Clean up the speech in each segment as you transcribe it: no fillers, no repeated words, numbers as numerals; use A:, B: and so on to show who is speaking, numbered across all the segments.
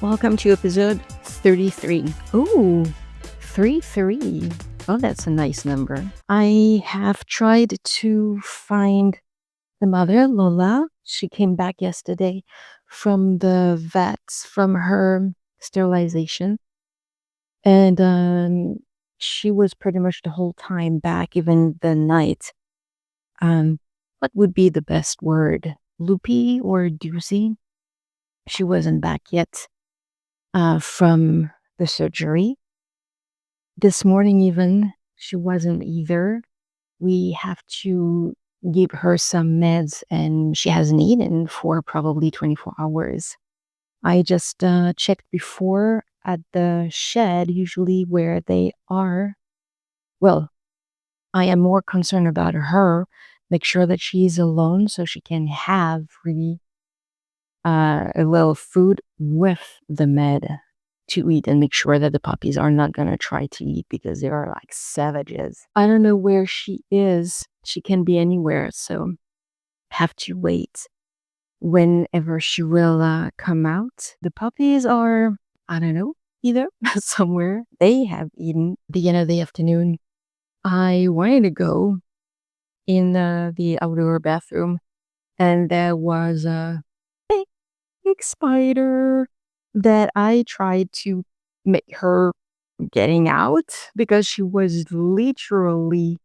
A: Welcome to episode 33. Ooh, 33. Oh, that's a nice number. I have tried to find the mother, Lola. She came back yesterday from the vets from her sterilization. And she was pretty much the whole time back, even the night. What would be the best word? Loopy or doozy? She wasn't back yet from the surgery. This morning, even, she wasn't either. We have to give her some meds, and she hasn't eaten for probably 24 hours. I just checked before at the shed, usually where they are. Well, I am more concerned about her, make sure that she's alone so she can have really a little food with the med to eat and make sure that the puppies are not going to try to eat because they are like savages. I don't know where she is. She can be anywhere, so have to wait whenever she will come out. The puppies are, I don't know, either somewhere. They have eaten the end of the afternoon. I wanted to go in the outdoor bathroom, and there was a big spider that I tried to make her getting out because she was literally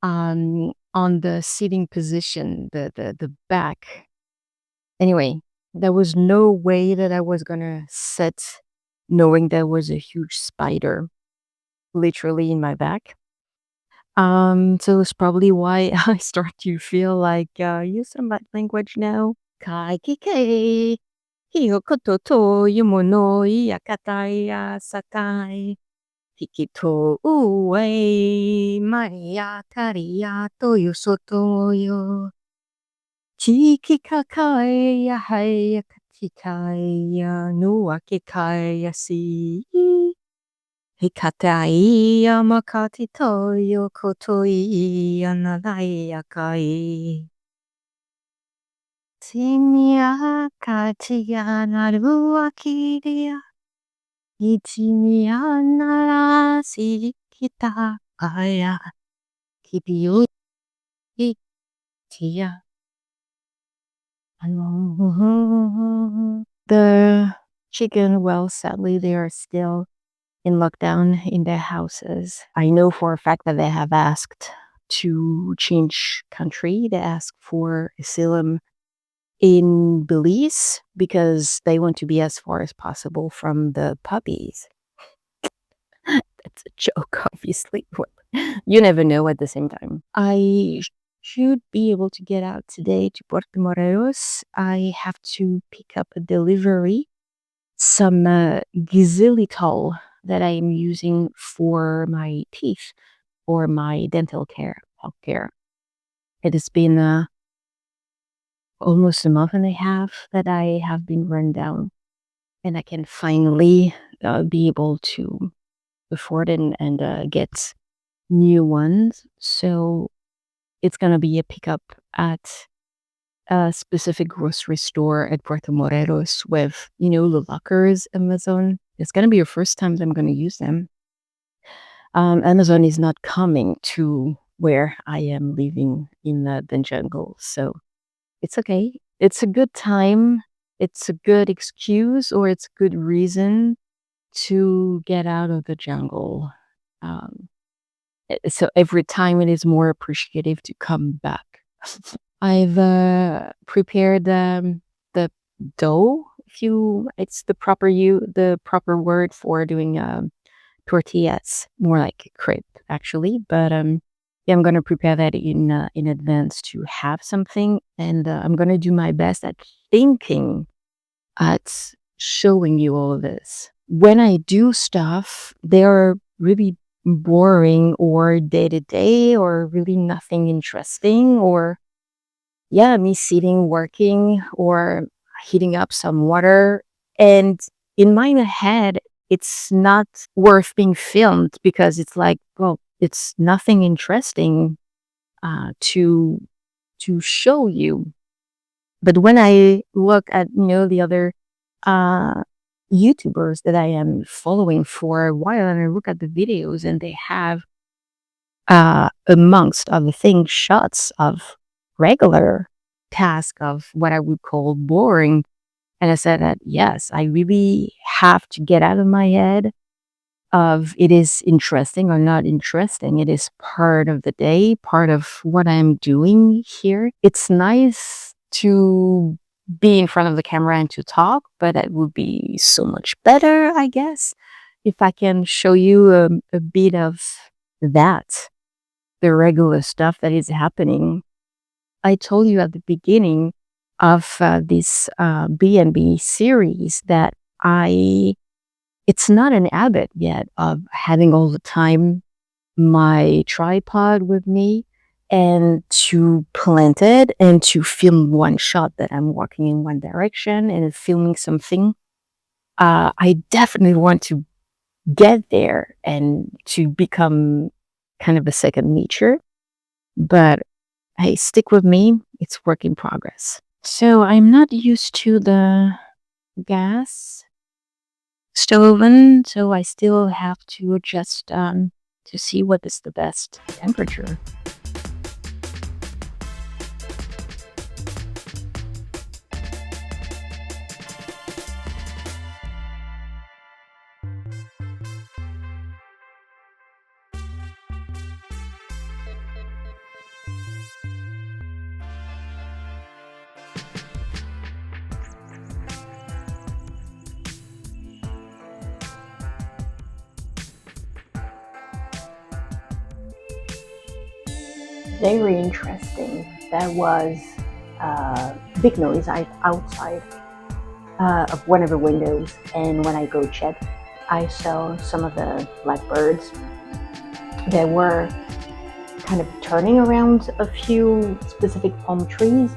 A: on the seating position, the back. Anyway, there was no way that I was gonna sit knowing there was a huge spider literally in my back. So it's probably why I start to feel like use some bad language now. Kai kike. Hiyokoto to yumono yakatai sakai. Hikito uwe maya taria to yosoto yo. Chiki kakai ya haya katikai ya nuakikai ya si. Hikatai ya makati to yokotoi ya nanai yakai. Simia katia narua kiria. Ichimia narasi kita aya. Kibiu itia. The chicken, well, sadly, they are still in lockdown in their houses. I know for a fact that they have asked to change country. They asked for asylum in Belize because they want to be as far as possible from the puppies. That's a joke, obviously. You never know at the same time. I should be able to get out today to Puerto Morelos. I have to pick up a delivery, some xylitol that I am using for my teeth or my dental care, healthcare. It has been almost a month and a half that I have been run down, and I can finally be able to afford and get new ones. So it's gonna be a pickup at a specific grocery store at Puerto Morelos with, the lockers, Amazon. It's gonna be the first time that I'm gonna use them. Amazon is not coming to where I am living in the jungle, so it's okay. It's a good time. It's a good excuse, or it's a good reason to get out of the jungle. Um, so every time it is more appreciative to come back. I've prepared the dough. It's the proper word for doing tortillas, more like crepe actually. But yeah, I'm gonna prepare that in advance to have something, and I'm gonna do my best at thinking, at showing you all of this. When I do stuff, they are really boring or day to day or really nothing interesting, or me sitting, working, or heating up some water. And in my head, it's not worth being filmed because it's like, well, it's nothing interesting to show you. But when I look at the other YouTubers that I am following for a while, and I look at the videos and they have, amongst other things, shots of regular task of what I would call boring. And I said that, yes, I really have to get out of my head of it is interesting or not interesting. It is part of the day, part of what I'm doing here. It's nice to be in front of the camera and to talk, but it would be so much better, I guess, if I can show you a bit of that, the regular stuff that is happening. I told you at the beginning of this BNB series that it's not an habit yet of having all the time my tripod with me and to plant it and to film one shot that I'm walking in one direction and filming something. I definitely want to get there and to become kind of a second nature, but hey, stick with me. It's work in progress. So I'm not used to the gas stove oven, so I still have to adjust to see what is the best temperature. Very interesting. That was big noise outside of one of the windows, and when I go check, I saw some of the blackbirds that were kind of turning around a few specific palm trees,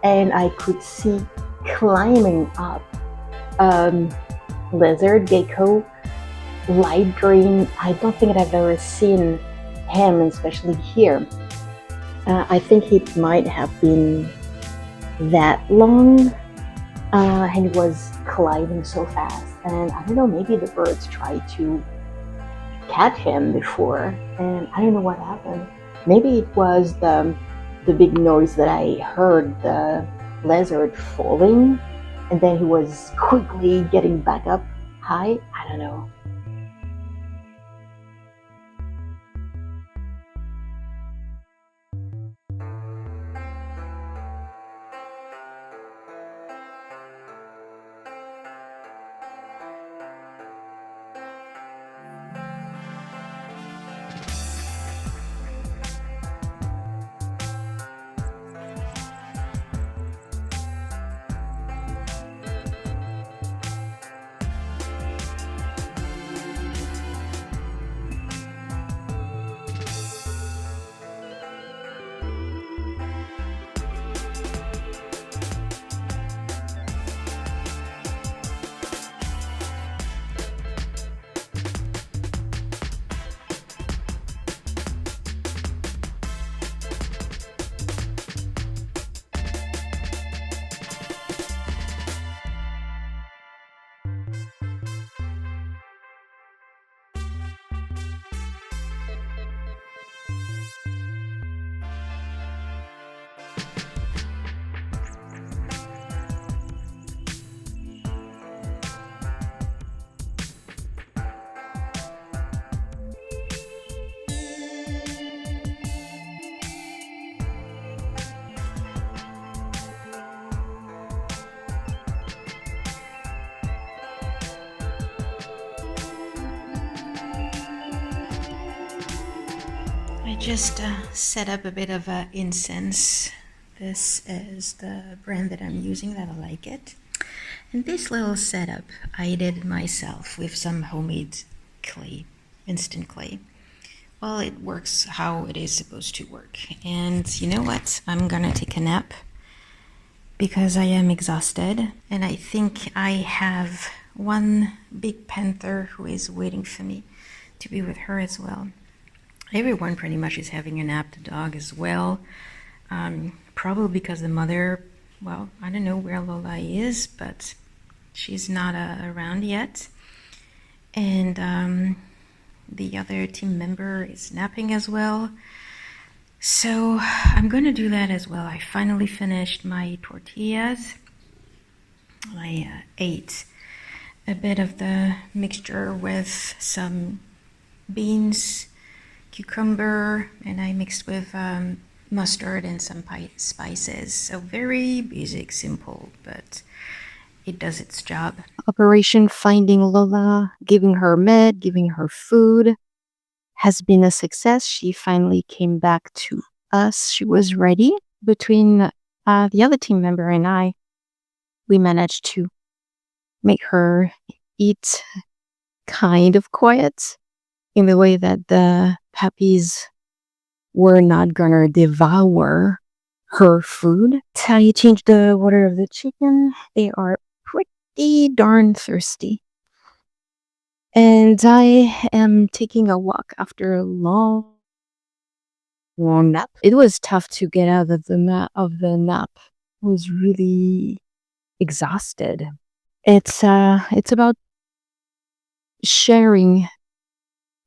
A: and I could see climbing up lizard gecko, light green. I don't think I've ever seen him, especially here. I think it might have been that long, and it was climbing so fast. And I don't know, maybe the birds tried to catch him before, and I don't know what happened. Maybe it was the big noise that I heard, the lizard falling, and then he was quickly getting back up high. I don't know. I just set up a bit of incense. This is the brand that I'm using that I like it. And this little setup I did myself with some homemade clay, instant clay. Well, it works how it is supposed to work. And you know what? I'm gonna take a nap because I am exhausted. And I think I have one big panther who is waiting for me to be with her as well. Everyone pretty much is having a nap, the dog as well. Probably because the mother, well, I don't know where Lola is, but
B: She's not around yet. And the other team member is napping as well. So I'm going to do that as well. I finally finished my tortillas. I ate a bit of the mixture with some beans, cucumber, and I mixed with mustard and some spices. So very basic, simple, but it does its job.
A: Operation Finding Lola, giving her med, giving her food, has been a success. She finally came back to us. She was ready. Between the other team member and I, we managed to make her eat kind of quiet in the way that the puppies were not gonna devour her food. That's how you change the water of the chicken. They are pretty darn thirsty. And I am taking a walk after a long nap. It was tough to get out of the nap. I was really exhausted. It's about sharing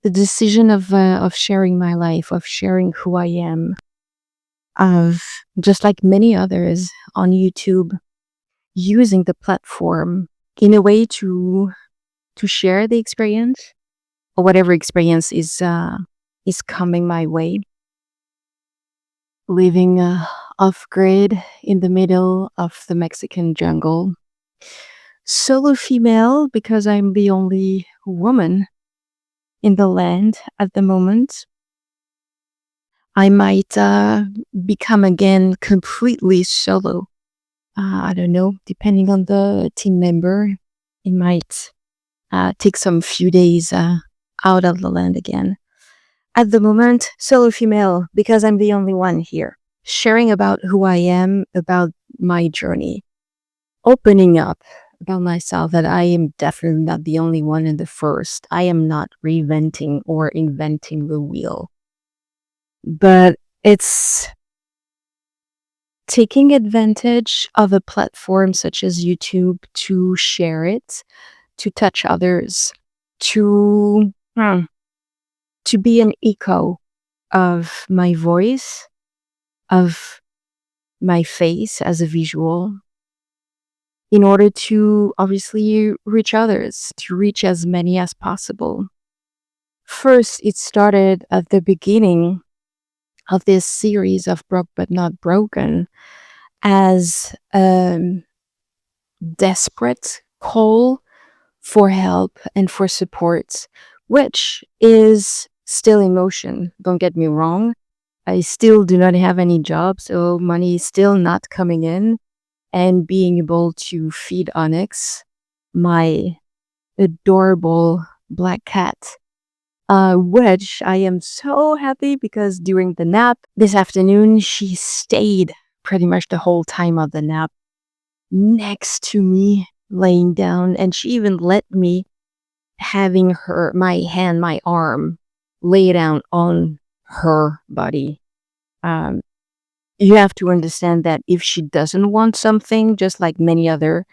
A: the decision of sharing my life, of sharing who I am, of just like many others on YouTube, using the platform in a way to share the experience or whatever experience is coming my way. Living off grid in the middle of the Mexican jungle. Solo female because I'm the only woman in the land at the moment. I might become again completely solo. I don't know, depending on the team member, it might take some few days out of the land again. At the moment, solo female because I'm the only one here. Sharing about who I am, about my journey. Opening up about myself that I am definitely not the only one in the first. I am not reinventing or inventing the wheel. But it's taking advantage of a platform such as YouTube to share it, to touch others, to be an echo of my voice, of my face as a visual, in order to obviously reach others, to reach as many as possible. First, it started at the beginning of this series of Broke But Not Broken as a desperate call for help and for support, which is still in motion. Don't get me wrong. I still do not have any job, so money is still not coming in. And being able to feed Onyx, my adorable black cat, which I am so happy because during the nap this afternoon, she stayed pretty much the whole time of the nap next to me, laying down, and she even let me having my arm lay down on her body. You have to understand that if she doesn't want something, just like many other,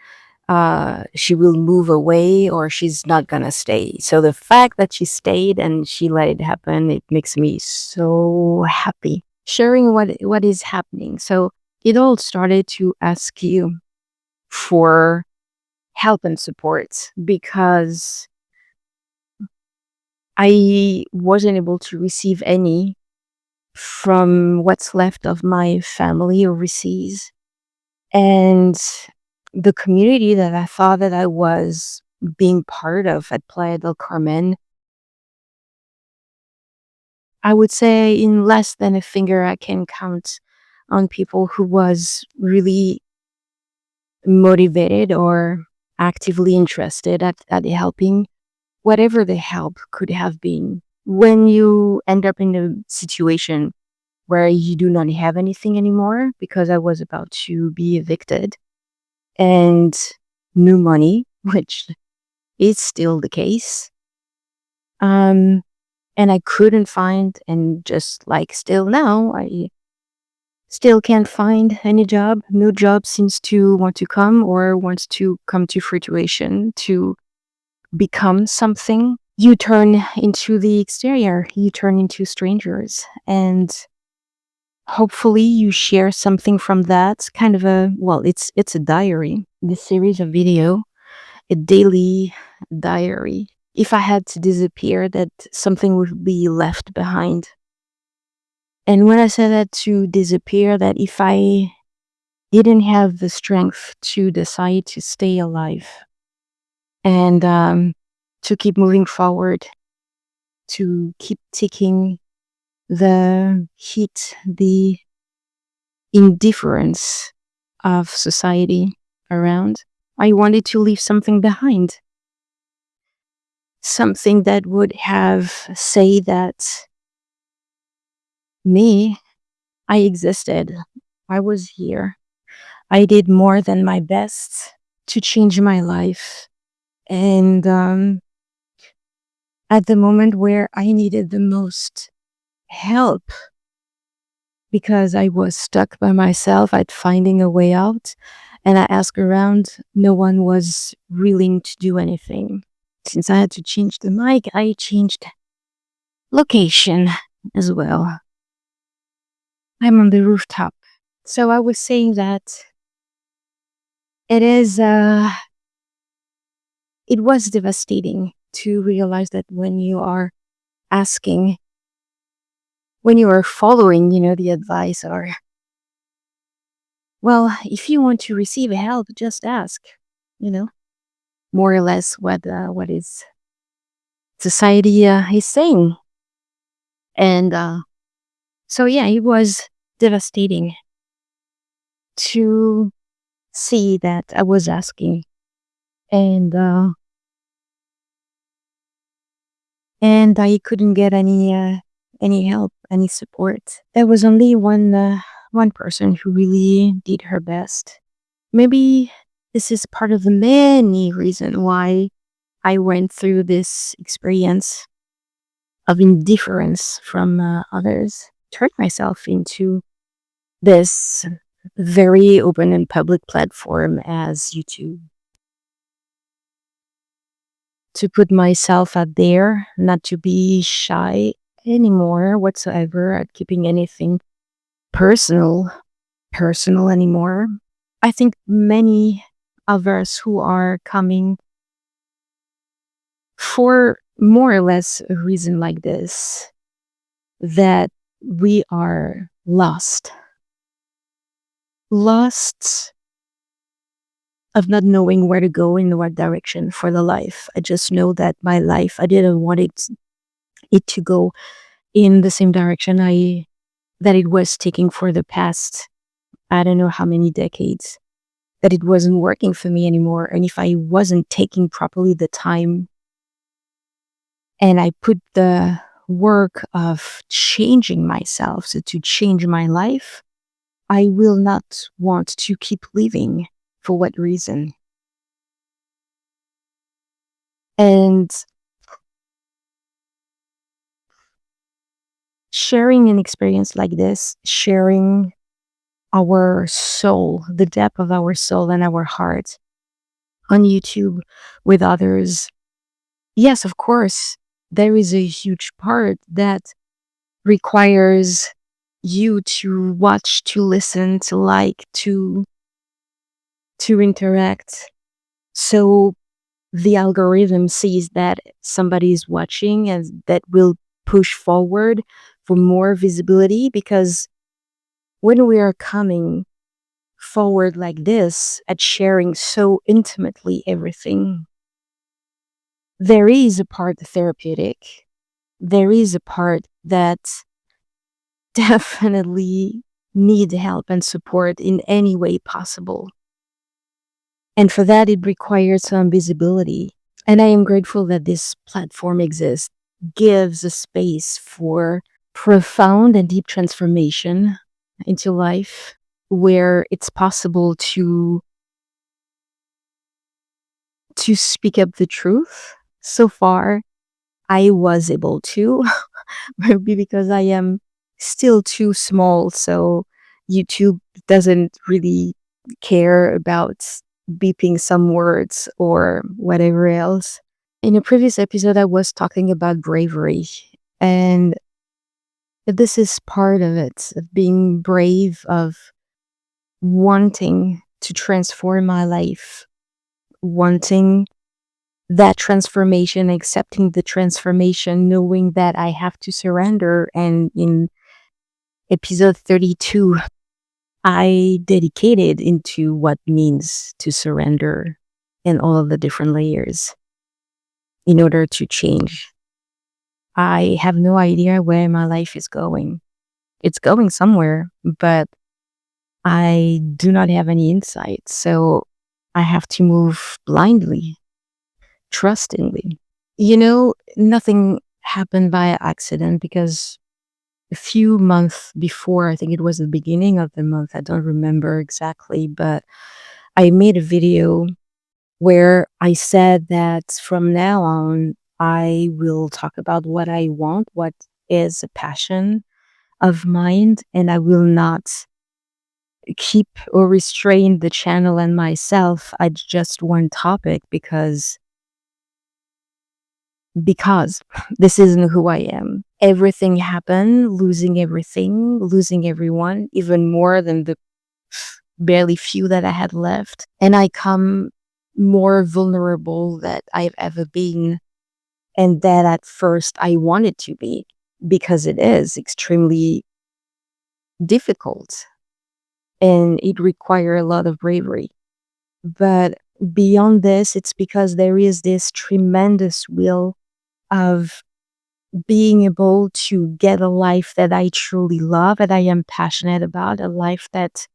A: she will move away or she's not gonna stay. So the fact that she stayed and she let it happen, it makes me so happy. Sharing what is happening. So it all started to ask you for help and support because I wasn't able to receive any from what's left of my family overseas. And the community that I thought that I was being part of at Playa del Carmen, I would say in less than a finger I can count on people who was really motivated or actively interested at helping, whatever the help could have been. When you end up in a situation where you do not have anything anymore, because I was about to be evicted, and no money, which is still the case. And I couldn't find, and just like still now, I Still can't find any job. No job seems to want to come or wants to come to fruition to become something. You turn into the exterior, you turn into strangers, and hopefully you share something from that kind of a, well, it's a diary, this series of video, a daily diary. If I had to disappear, that something would be left behind. And when I say that, to disappear, that if I didn't have the strength to decide to stay alive and to keep moving forward, to keep taking the heat, the indifference of society around, I wanted to leave something behind. Something that would have say that me, I existed. I was here. I did more than my best to change my life. And at the moment where I needed the most help, because I was stuck by myself at finding a way out, and I asked around, no one was willing to do anything. Since I had to change the mic, I changed location as well. I'm on the rooftop. So I was saying that it is, it was devastating to realize that when you are asking, when you are following, the advice, or, well, if you want to receive help, just ask, you know, more or less what is society is saying. And so, yeah, it was devastating to see that I was asking, and I couldn't get any help, any support. There was only one person who really did her best. Maybe this is part of the many reason why I went through this experience of indifference from others. Turned myself into this very open and public platform as YouTube, to put myself out there, not to be shy anymore whatsoever at keeping anything personal anymore. I think many of us who are coming for more or less a reason like this, that we are lost of not knowing where to go in what direction for the life. I just know that my life, I didn't want it to go in the same direction that it was taking for the past, I don't know how many decades, that it wasn't working for me anymore. And if I wasn't taking properly the time and I put the work of changing myself, so to change my life, I will not want to keep living. For what reason? And sharing an experience like this, sharing our soul, the depth of our soul and our heart on YouTube with others. Yes, of course, there is a huge part that requires you to watch, to listen, to like, to interact. So the algorithm sees that somebody is watching, and that will push forward for more visibility, because when we are coming forward like this at sharing so intimately everything, there is a part therapeutic. There is a part that definitely need help and support in any way possible. And for that, it requires some visibility. And I am grateful that this platform exists, gives a space for profound and deep transformation into life, where it's possible to speak up the truth. So far, I was able to, maybe because I am still too small. So YouTube doesn't really care about beeping some words or whatever else. In a previous episode, I was talking about bravery, and this is part of it, of being brave, of wanting to transform my life, wanting that transformation, accepting the transformation, knowing that I have to surrender. And in episode 32, I dedicated into what means to surrender in all of the different layers in order to change. I have no idea where my life is going. It's going somewhere, but I do not have any insight. So I have to move blindly, trustingly. Nothing happened by accident, because a few months before, I think it was the beginning of the month, I don't remember exactly, but I made a video where I said that from now on, I will talk about what I want, what is a passion of mine, and I will not keep or restrain the channel and myself at just one topic, because this isn't who I am. Everything happened, losing everything, losing everyone, even more than the barely few that I had left. And I come more vulnerable that I've ever been, and that at first I wanted to be, because it is extremely difficult and it requires a lot of bravery. But beyond this, it's because there is this tremendous will of being able to get a life that I truly love, that I am passionate about, a life that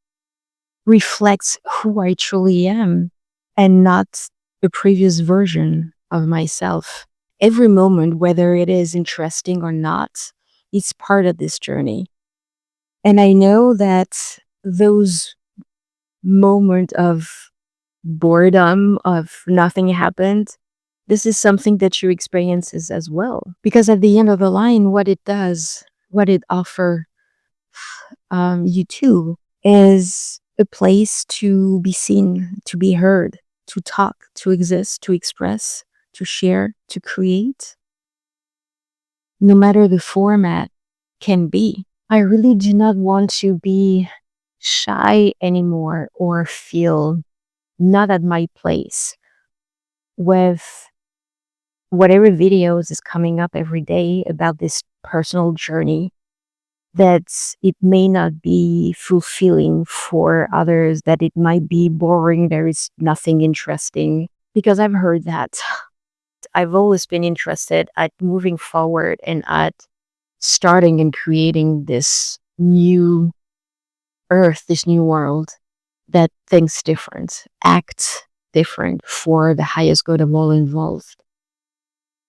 A: reflects who I truly am and not the previous version of myself. Every moment, whether it is interesting or not, is part of this journey. And I know that those moments of boredom, of nothing happened, this is something that you experiences as well. Because at the end of the line, what it does, what it offers you too, is a place to be seen, to be heard, to talk, to exist, to express, to share, to create, no matter the format can be. I really do not want to be shy anymore or feel not at my place with whatever videos is coming up every day about this personal journey, that it may not be fulfilling for others, that it might be boring, there is nothing interesting. Because I've heard that. I've always been interested at moving forward and at starting and creating this new earth, this new world that thinks different, acts different for the highest good of all involved.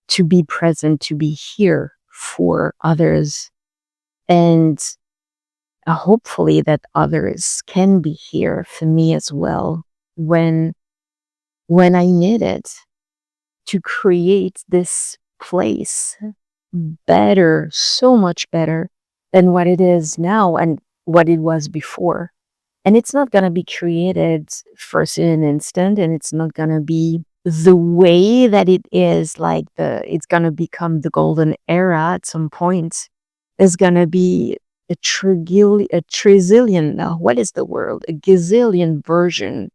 A: To be present, to be here for others, and hopefully that others can be here for me as well when I need it, to create this place better, so much better than what it is now and what it was before. And it's not going to be created first in an instant, and it's not going to be the way that it is, like it's going to become the golden era at some point. There's going to be a trizillion, no, what is the word? A gazillion version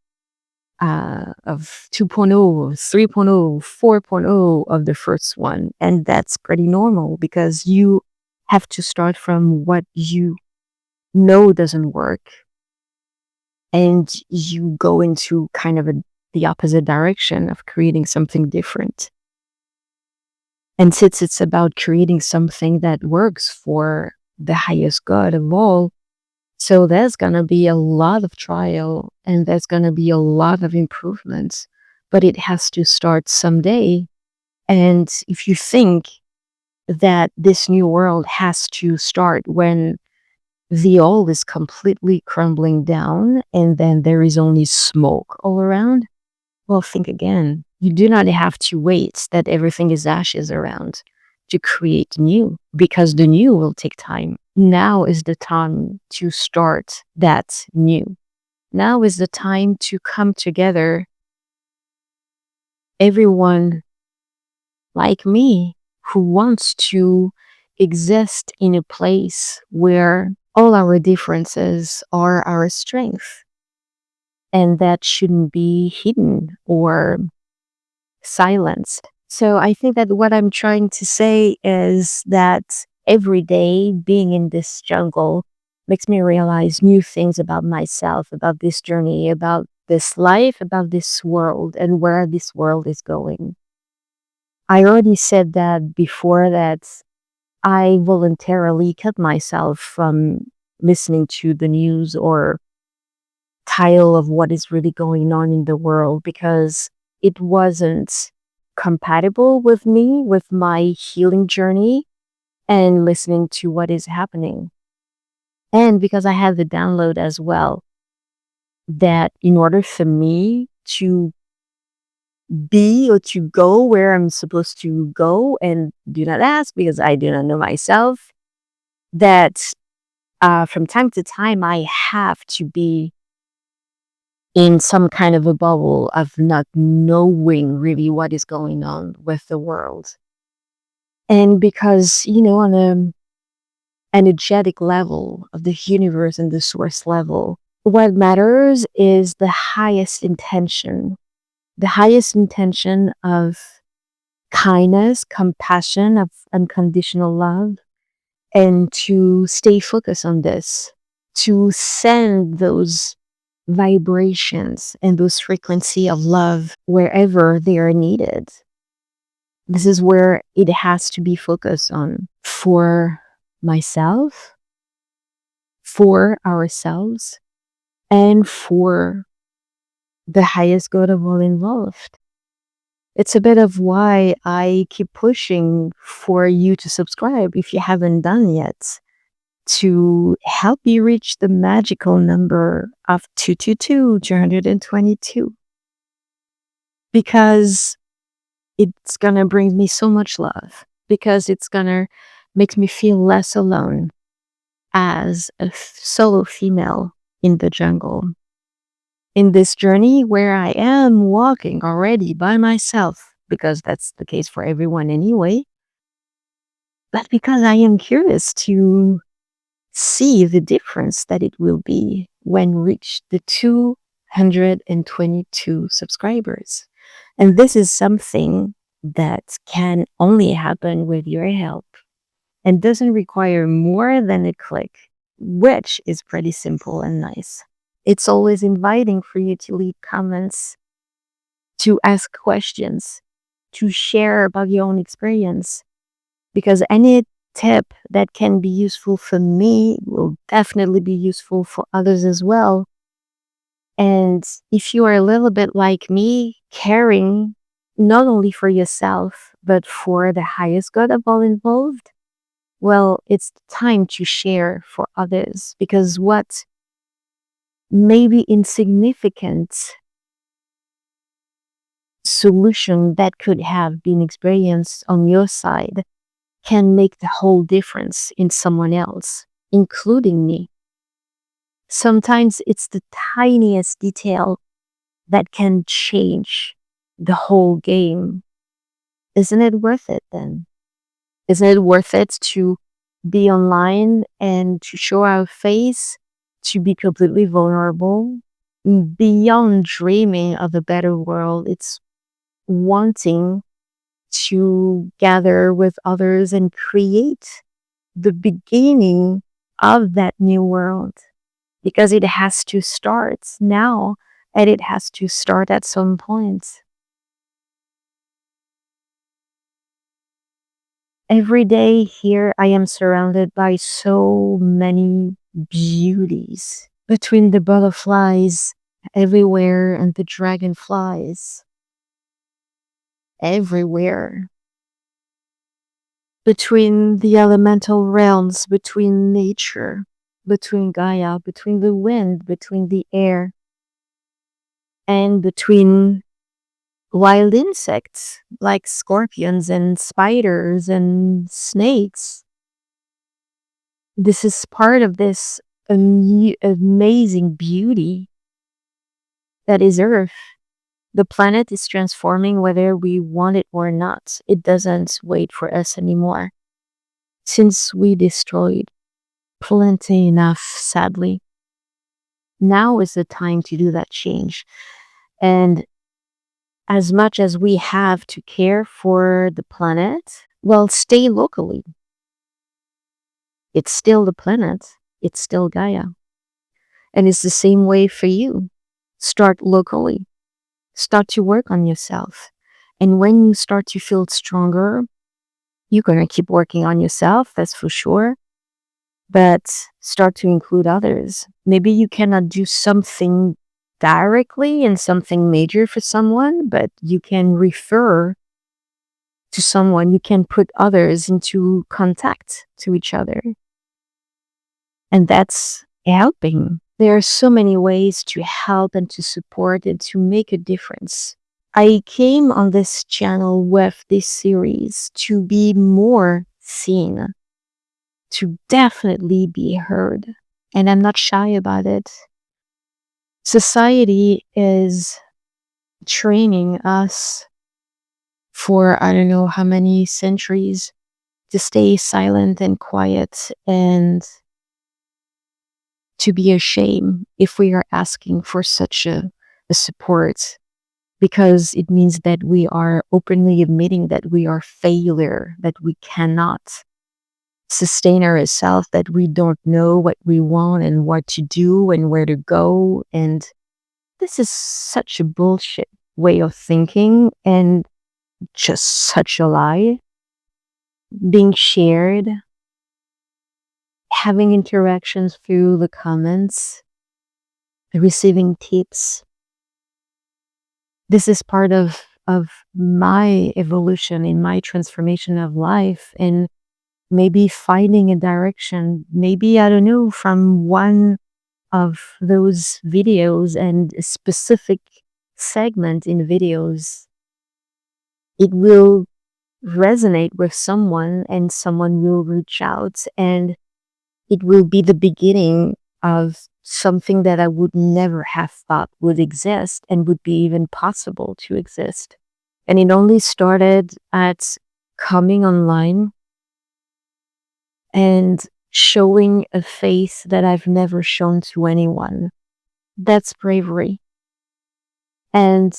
A: of 2.0, 3.0, 4.0 of the first one. And that's pretty normal, because you have to start from what you know doesn't work, and you go into kind of the opposite direction of creating something different. And since it's about creating something that works for the highest good of all, so there's going to be a lot of trial and there's going to be a lot of improvements, but it has to start someday. And if you think that this new world has to start when the old is completely crumbling down and then there is only smoke all around, well, think again. You do not have to wait that everything is ashes around. to create new, because the new will take time. Now is the time to start that new. Now is the time to come together, everyone like me who wants to exist in a place where all our differences are our strength, and that shouldn't be hidden or silenced. So I think that what I'm trying to say is that every day being in this jungle makes me realize new things about myself, about this journey, about this life, about this world, and where this world is going. I already said that before, that I voluntarily cut myself from listening to the news or title of what is really going on in the world, because it wasn't compatible with me, with my healing journey, and listening to what is happening. And because I had the download as well, that in order for me to be or to go where I'm supposed to go, and do not ask because I do not know myself, that from time to time I have to be in some kind of a bubble of not knowing really what is going on with the world. And because, on a energetic level of the universe and the source level, what matters is the highest intention of kindness, compassion, of unconditional love, and to stay focused on this, to send those vibrations and those frequency of love wherever they are needed. This is where it has to be focused on, for myself, for ourselves, and for the highest good of all involved. It's a bit of why I keep pushing for you to subscribe if you haven't done yet, to help you reach the magical number of 222. Because it's gonna bring me so much love, because it's gonna make me feel less alone as a solo female in the jungle, in this journey where I am walking already by myself, because that's the case for everyone anyway, but because I am curious to see the difference that it will be when reach the 222 subscribers. And this is something that can only happen with your help, and doesn't require more than a click, which is pretty simple and nice. It's always inviting for you to leave comments, to ask questions, to share about your own experience, because any tip that can be useful for me will definitely be useful for others as well. And if you are a little bit like me, caring not only for yourself, but for the highest good of all involved, well, it's time to share for others, because what may be insignificant solution that could have been experienced on your side can make the whole difference in someone else, including me. Sometimes it's the tiniest detail that can change the whole game. Isn't it worth it then? Isn't it worth it to be online and to show our face, to be completely vulnerable? Beyond dreaming of a better world, it's wanting to gather with others and create the beginning of that new world, because it has to start now, and it has to start at some point. Every day here, I am surrounded by so many beauties, between the butterflies everywhere and the dragonflies everywhere, between the elemental realms, between nature, between Gaia, between the wind, between the air, and between wild insects like scorpions and spiders and snakes. This is part of this amazing beauty that is Earth. The planet is transforming whether we want it or not. It doesn't wait for us anymore. Since we destroyed plenty enough, sadly, now is the time to do that change. And as much as we have to care for the planet, well, stay locally. It's still the planet. It's still Gaia. And it's the same way for you. Start locally. Start to work on yourself. And when you start to feel stronger, you're going to keep working on yourself, that's for sure. But start to include others. Maybe you cannot do something directly and something major for someone, but you can refer to someone. You can put others into contact to each other. And that's helping. There are so many ways to help and to support and to make a difference. I came on this channel with this series to be more seen, to definitely be heard. And I'm not shy about it. Society is training us for I don't know how many centuries to stay silent and quiet and to be ashamed if we are asking for such a support, because it means that we are openly admitting that we are failure, that we cannot sustain ourselves, that we don't know what we want and what to do and where to go. And this is such a bullshit way of thinking and just such a lie being shared, having interactions through the comments, receiving tips. This is part of my evolution in my transformation of life, and maybe finding a direction, maybe, I don't know, from one of those videos and a specific segment in videos, it will resonate with someone and someone will reach out and it will be the beginning of something that I would never have thought would exist and would be even possible to exist. And it only started at coming online and showing a face that I've never shown to anyone. That's bravery. And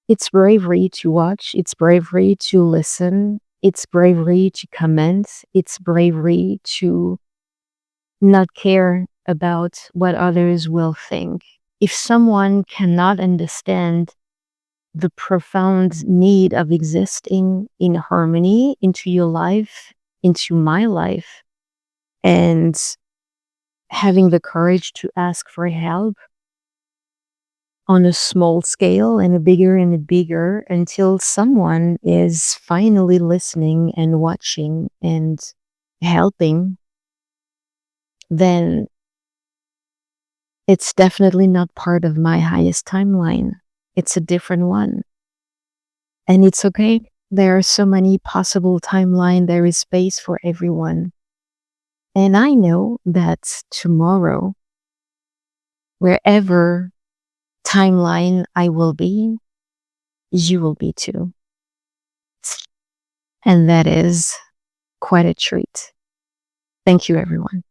A: it's bravery to watch. It's bravery to listen. It's bravery to comment. It's bravery to not care about what others will think. If someone cannot understand the profound need of existing in harmony into your life, into my life, and having the courage to ask for help on a small scale and a bigger until someone is finally listening and watching and helping, then it's definitely not part of my highest timeline. It's a different one. And it's okay. There are so many possible timelines. There is space for everyone. And I know that tomorrow, wherever timeline I will be, you will be too. And that is quite a treat. Thank you, everyone.